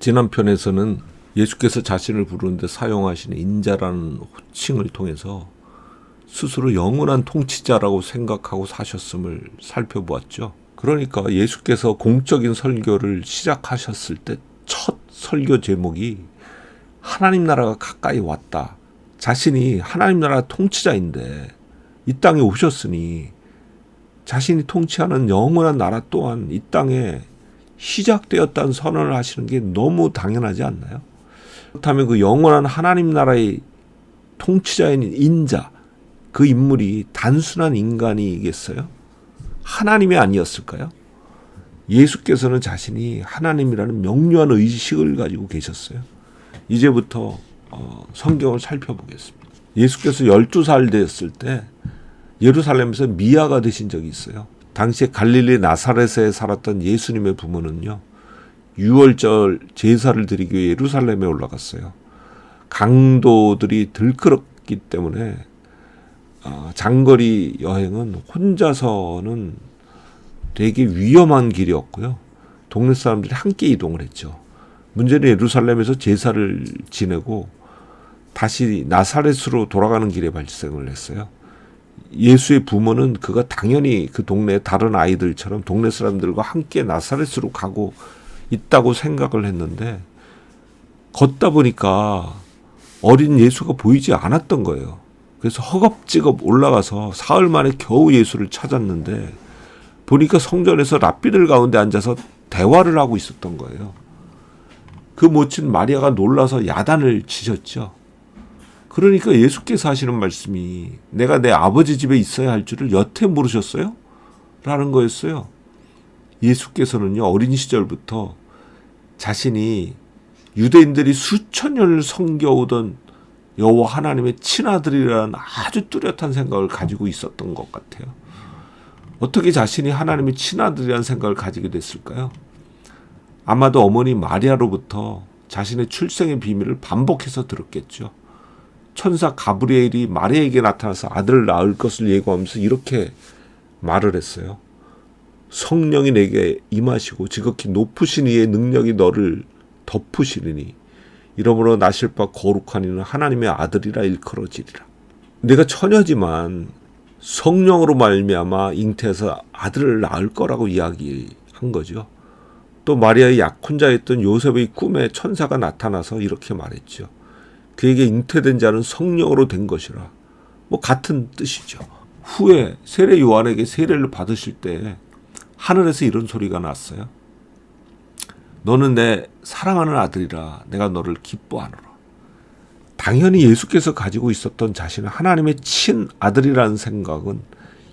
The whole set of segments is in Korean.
지난 편에서는 예수께서 자신을 부르는데 사용하시는 인자라는 호칭을 통해서 스스로 영원한 통치자라고 생각하고 사셨음을 살펴보았죠. 그러니까 예수께서 공적인 설교를 시작하셨을 때 첫 설교 제목이 하나님 나라가 가까이 왔다. 자신이 하나님 나라 통치자인데 이 땅에 오셨으니 자신이 통치하는 영원한 나라 또한 이 땅에 시작되었다는 선언을 하시는 게 너무 당연하지 않나요? 그렇다면 그 영원한 하나님 나라의 통치자인 인자, 그 인물이 단순한 인간이겠어요? 하나님이 아니었을까요? 예수께서는 자신이 하나님이라는 명료한 의식을 가지고 계셨어요. 이제부터 성경을 살펴보겠습니다. 예수께서 12살 되었을 때 예루살렘에서 미아가 되신 적이 있어요. 당시에 갈릴리 나사렛에 살았던 예수님의 부모는요, 유월절 제사를 드리기 위해 예루살렘에 올라갔어요. 강도들이 들끓었기 때문에 장거리 여행은 혼자서는 되게 위험한 길이었고요. 동네 사람들이 함께 이동을 했죠. 문제는 예루살렘에서 제사를 지내고 다시 나사렛으로 돌아가는 길에 발생을 했어요. 예수의 부모는 그가 당연히 그 동네 다른 아이들처럼 동네 사람들과 함께 나사렛으로 가고 있다고 생각을 했는데 걷다 보니까 어린 예수가 보이지 않았던 거예요. 그래서 허겁지겁 올라가서 사흘 만에 겨우 예수를 찾았는데 보니까 성전에서 랍비들 가운데 앉아서 대화를 하고 있었던 거예요. 그 모친 마리아가 놀라서 야단을 치셨죠. 그러니까 예수께서 하시는 말씀이 내가 내 아버지 집에 있어야 할 줄을 여태 모르셨어요? 라는 거였어요. 예수께서는요, 어린 시절부터 자신이 유대인들이 수천 년을 섬겨오던 여호와 하나님의 친아들이라는 아주 뚜렷한 생각을 가지고 있었던 것 같아요. 어떻게 자신이 하나님의 친아들이라는 생각을 가지게 됐을까요? 아마도 어머니 마리아로부터 자신의 출생의 비밀을 반복해서 들었겠죠. 천사 가브리엘이 마리아에게 나타나서 아들을 낳을 것을 예고하면서 이렇게 말을 했어요. 성령이 내게 임하시고 지극히 높으신 이의 능력이 너를 덮으시리니 이러므로 나실 바 거룩한 이는 하나님의 아들이라 일컬어지리라. 내가 처녀지만 성령으로 말미암아 잉태해서 아들을 낳을 거라고 이야기한 거죠. 또 마리아의 약혼자였던 요셉의 꿈에 천사가 나타나서 이렇게 말했죠. 그에게 잉태된 자는 성령으로 된 것이라. 같은 뜻이죠. 후에 세례 요한에게 세례를 받으실 때 하늘에서 이런 소리가 났어요. 너는 내 사랑하는 아들이라 내가 너를 기뻐하노라. 당연히 예수께서 가지고 있었던 자신은 하나님의 친아들이라는 생각은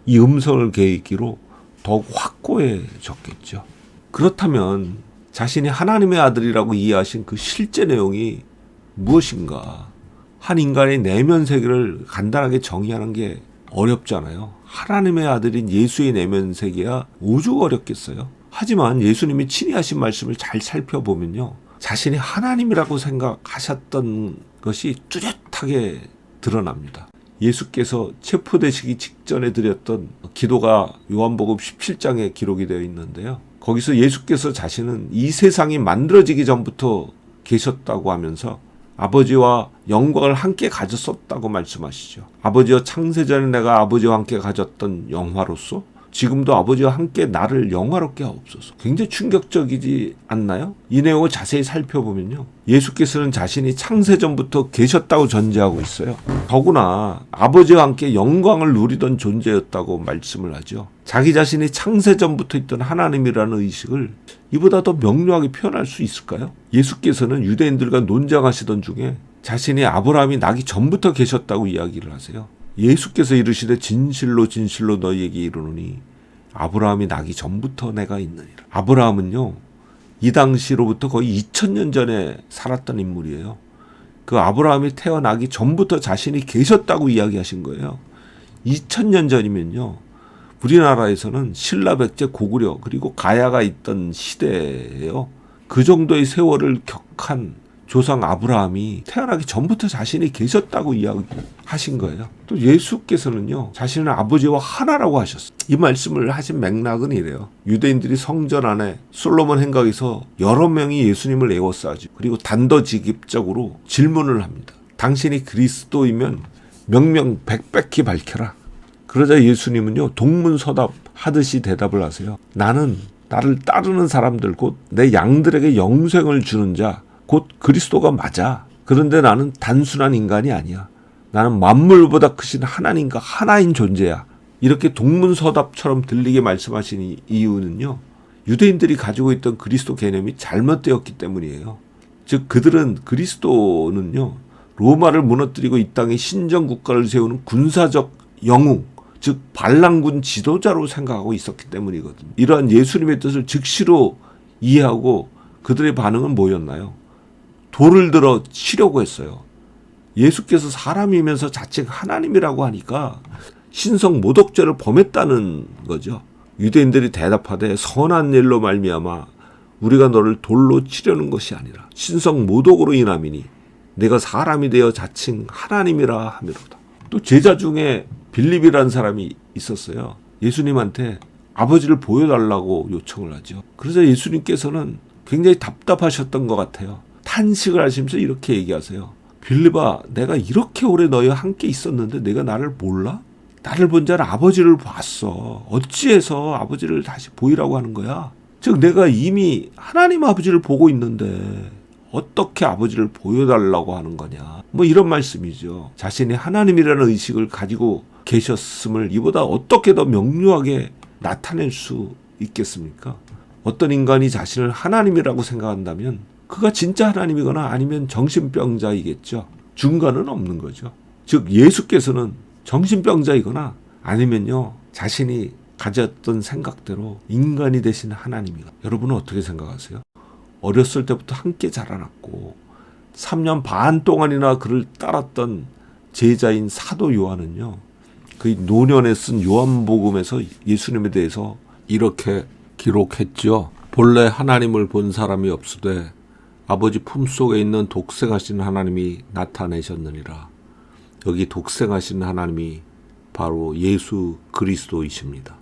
이 음성을 계기로 더욱 확고해졌겠죠. 그렇다면 자신이 하나님의 아들이라고 이해하신 그 실제 내용이 무엇인가? 한 인간의 내면 세계를 간단하게 정의하는 게 어렵잖아요. 하나님의 아들인 예수의 내면 세계야 오죽 어렵겠어요. 하지만 예수님이 친히 하신 말씀을 잘 살펴보면요, 자신이 하나님이라고 생각하셨던 것이 뚜렷하게 드러납니다. 예수께서 체포되시기 직전에 드렸던 기도가 요한복음 17장에 기록이 되어 있는데요. 거기서 예수께서 자신은 이 세상이 만들어지기 전부터 계셨다고 하면서 아버지와 영광을 함께 가졌었다고 말씀하시죠. 아버지와 창세전에 내가 아버지와 함께 가졌던 영화로서 지금도 아버지와 함께 나를 영화롭게 하옵소서. 굉장히 충격적이지 않나요? 이 내용을 자세히 살펴보면요, 예수께서는 자신이 창세전부터 계셨다고 전제하고 있어요. 더구나 아버지와 함께 영광을 누리던 존재였다고 말씀을 하죠. 자기 자신이 창세전부터 있던 하나님이라는 의식을 이보다 더 명료하게 표현할 수 있을까요? 예수께서는 유대인들과 논쟁하시던 중에 자신이 아브라함이 나기 전부터 계셨다고 이야기를 하세요. 예수께서 이르시되 진실로 진실로 너희에게 이르노니 아브라함이 나기 전부터 내가 있느니라. 아브라함은요, 이 당시로부터 거의 2000년 전에 살았던 인물이에요. 그 아브라함이 태어나기 전부터 자신이 계셨다고 이야기하신 거예요. 2000년 전이면요, 우리나라에서는 신라 백제 고구려 그리고 가야가 있던 시대예요. 그 정도의 세월을 격한 조상 아브라함이 태어나기 전부터 자신이 계셨다고 이야기하신 거예요. 또 예수께서는요, 자신은 아버지와 하나라고 하셨어요. 이 말씀을 하신 맥락은 이래요. 유대인들이 성전 안에 솔로몬 행각에서 여러 명이 예수님을 에워싸죠. 그리고 단도직입적으로 질문을 합니다. 당신이 그리스도이면 명명백백히 밝혀라. 그러자 예수님은요, 동문서답 하듯이 대답을 하세요. 나는 나를 따르는 사람들, 곧 내 양들에게 영생을 주는 자, 곧 그리스도가 맞아. 그런데 나는 단순한 인간이 아니야. 나는 만물보다 크신 하나님과 하나인 존재야. 이렇게 동문서답처럼 들리게 말씀하신 이유는요, 유대인들이 가지고 있던 그리스도 개념이 잘못되었기 때문이에요. 즉 그들은 그리스도는요, 로마를 무너뜨리고 이 땅에 신정국가를 세우는 군사적 영웅, 즉 반란군 지도자로 생각하고 있었기 때문이거든요. 이러한 예수님의 뜻을 즉시로 이해하고 그들의 반응은 뭐였나요? 돌을 들어 치려고 했어요. 예수께서 사람이면서 자칭 하나님이라고 하니까 신성 모독죄를 범했다는 거죠. 유대인들이 대답하되 선한 일로 말미암아 우리가 너를 돌로 치려는 것이 아니라 신성 모독으로 인함이니 내가 사람이 되어 자칭 하나님이라 하미로다. 또 제자 중에 빌립이라는 사람이 있었어요. 예수님한테 아버지를 보여달라고 요청을 하죠. 그래서 예수님께서는 굉장히 답답하셨던 것 같아요. 탄식을 하시면서 이렇게 얘기하세요. 빌립아, 내가 이렇게 오래 너희와 함께 있었는데 내가 나를 몰라? 나를 본 자는 아버지를 봤어. 어찌해서 아버지를 다시 보이라고 하는 거야? 즉 내가 이미 하나님 아버지를 보고 있는데 어떻게 아버지를 보여달라고 하는 거냐. 뭐 이런 말씀이죠. 자신이 하나님이라는 의식을 가지고 계셨음을 이보다 어떻게 더 명료하게 나타낼 수 있겠습니까? 어떤 인간이 자신을 하나님이라고 생각한다면 그가 진짜 하나님이거나 아니면 정신병자이겠죠. 중간은 없는 거죠. 즉 예수께서는 정신병자이거나 아니면요, 자신이 가졌던 생각대로 인간이 되신 하나님이다. 여러분은 어떻게 생각하세요? 어렸을 때부터 함께 자라났고 3년 반 동안이나 그를 따랐던 제자인 사도 요한은요, 그 노년에 쓴 요한복음에서 예수님에 대해서 이렇게 기록했죠. 본래 하나님을 본 사람이 없으되 아버지 품속에 있는 독생하신 하나님이 나타내셨느니라. 여기 독생하신 하나님이 바로 예수 그리스도이십니다.